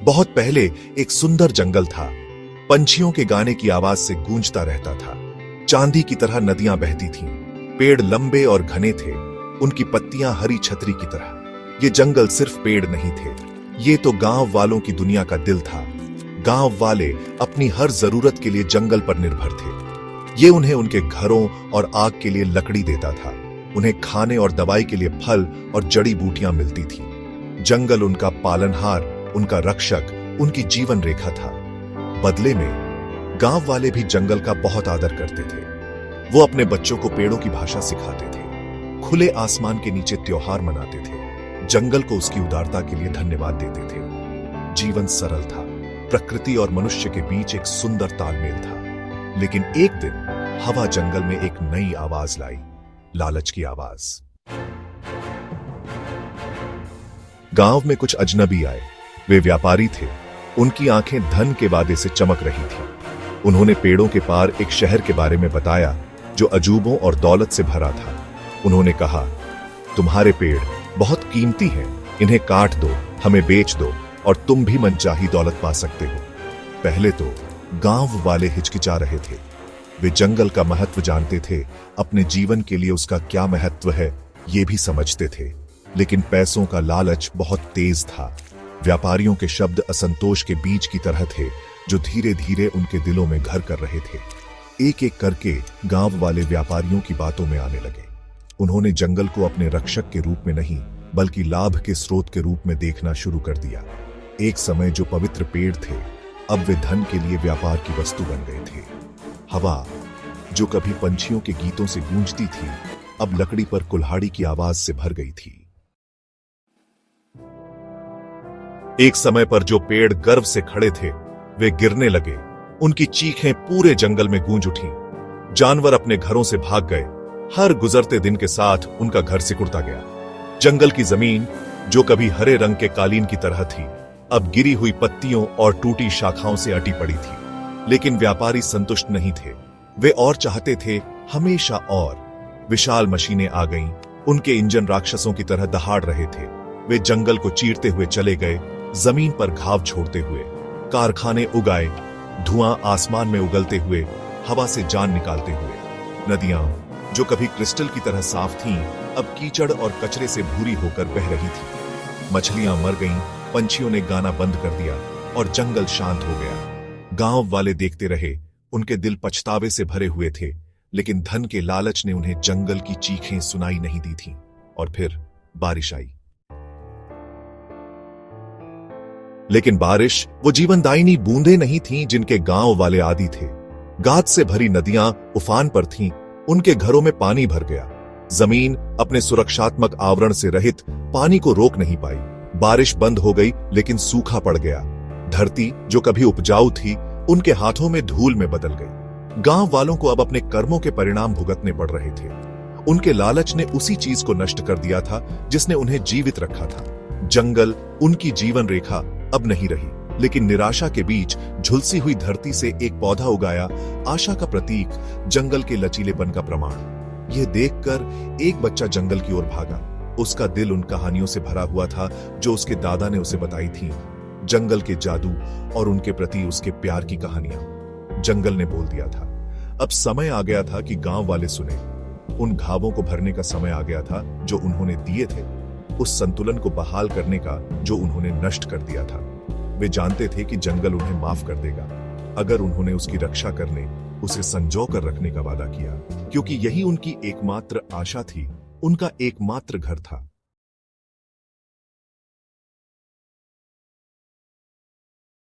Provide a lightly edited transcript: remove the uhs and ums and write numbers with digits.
बहुत पहले एक सुंदर जंगल था। पंछियों के गाने की आवाज से गूंजता रहता था। चांदी की तरह नदियां बहती थीं। पेड़ लंबे और घने थे, उनकी पत्तियां हरी छतरी की तरह। ये जंगल सिर्फ पेड़ नहीं थे, ये तो गांव वालों की दुनिया का दिल था। गांव वाले अपनी हर जरूरत के लिए जंगल पर निर्भर थे। ये उन्हें उनके घरों और आग के लिए लकड़ी देता था। उन्हें खाने और दवाई के लिए फल और जड़ी बूटियां मिलती थीं। जंगल उनका पालनहार, उनका रक्षक, उनकी जीवन रेखा था। बदले में गांव वाले भी जंगल का बहुत आदर करते थे। वो अपने बच्चों को पेड़ों की भाषा सिखाते थे, खुले आसमान के नीचे त्योहार मनाते थे, जंगल को उसकी उदारता के लिए धन्यवाद देते थे। जीवन सरल था, प्रकृति और मनुष्य के बीच एक सुंदर तालमेल था। लेकिन एक दिन हवा जंगल में एक नई आवाज लाई, लालच की आवाज। गांव में कुछ अजनबी आए। वे व्यापारी थे। उनकी आंखें धन के वादे से चमक रही थीं। उन्होंने पेड़ों के पार एक शहर के बारे में बताया जो अजूबों और दौलत से भरा था। उन्होंने कहा, तुम्हारे पेड़ बहुत कीमती हैं, इन्हें काट दो, हमें बेच दो और तुम भी मनचाही दौलत पा सकते हो। पहले तो गांव वाले हिचकिचा रहे थे। वे जंगल का महत्व जानते थे, अपने जीवन के लिए उसका क्या महत्व है ये भी समझते थे। लेकिन पैसों का लालच बहुत तेज था। व्यापारियों के शब्द असंतोष के बीज की तरह थे जो धीरे धीरे उनके दिलों में घर कर रहे थे। एक एक करके गांव वाले व्यापारियों की बातों में आने लगे। उन्होंने जंगल को अपने रक्षक के रूप में नहीं बल्कि लाभ के स्रोत के रूप में देखना शुरू कर दिया। एक समय जो पवित्र पेड़ थे अब वे धन के लिए व्यापार की वस्तु बन गए थे। हवा जो कभी पंछियों के गीतों से गूंजती थी अब लकड़ी पर कुल्हाड़ी की आवाज से भर गई थी। एक समय पर जो पेड़ गर्व से खड़े थे वे गिरने लगे। उनकी चीखें पूरे जंगल में गूंज उठी। जानवर अपने घरों से भाग गए। हर गुजरते दिन के साथ उनका घर सिकुड़ता गया। जंगल की जमीन जो कभी हरे रंग के कालीन की तरह थी अब गिरी हुई पत्तियों और टूटी शाखाओं से अटी पड़ी थी। लेकिन व्यापारी संतुष्ट नहीं थे। वे और चाहते थे, हमेशा और। विशाल मशीनें आ गईं। उनके इंजन राक्षसों की तरह दहाड़ रहे थे। वे जंगल को चीरते हुए चले गए, जमीन पर घाव छोड़ते हुए। कारखाने उगाए, धुआं आसमान में उगलते हुए, हवा से जान निकालते हुए। नदियां जो कभी क्रिस्टल की तरह साफ थीं अब कीचड़ और कचरे से भूरी होकर बह रही थी। मछलियां मर गईं, पंछियों ने गाना बंद कर दिया और जंगल शांत हो गया। गांव वाले देखते रहे, उनके दिल पछतावे से भरे हुए थे। लेकिन धन के लालच ने उन्हें जंगल की चीखें सुनाई नहीं दी थीं। और फिर बारिश आई। लेकिन बारिश वो जीवनदायिनी बूंदें नहीं थीं जिनके गांव वाले आदी थे। गाद से भरी नदियां उफान पर थीं। उनके घरों में पानी भर गया। जमीन अपने सुरक्षात्मक आवरण से रहित पानी को रोक नहीं पाई। बारिश बंद हो गई लेकिन सूखा पड़ गया। धरती जो कभी उपजाऊ थी उनके हाथों में धूल में बदल गई। गांव वालों को अब अपने कर्मों के परिणाम भुगतने पड़ रहे थे। उनके लालच ने उसी चीज को नष्ट कर दिया था जिसने उन्हें जीवित रखा था। जंगल उनकी जीवन रेखा अब नहीं रही। लेकिन निराशा के बीच झुलसी हुई धरती से एक पौधा उगाया, आशा का प्रतीक, जंगल के लचीलेपन का प्रमाण। यह देखकर एक बच्चा जंगल की ओर भागा। उसका दिल उन कहानियों से भरा हुआ था जो उसके दादा ने उसे बताई थी। जंगल के जादू और उनके प्रति उसके प्यार की कहानियां। जंगल ने बोल दिया था, अब समय आ गया था कि गांव वाले सुने। उन घावों को भरने का समय आ गया था जो उन्होंने दिए थे, उस संतुलन को बहाल करने का जो उन्होंने नष्ट कर दिया था। वे जानते थे कि जंगल उन्हें माफ कर देगा अगर उन्होंने उसकी रक्षा करने, उसे संजो कर रखने का वादा किया, क्योंकि यही उनकी एकमात्र आशा थी, उनका एकमात्र घर था।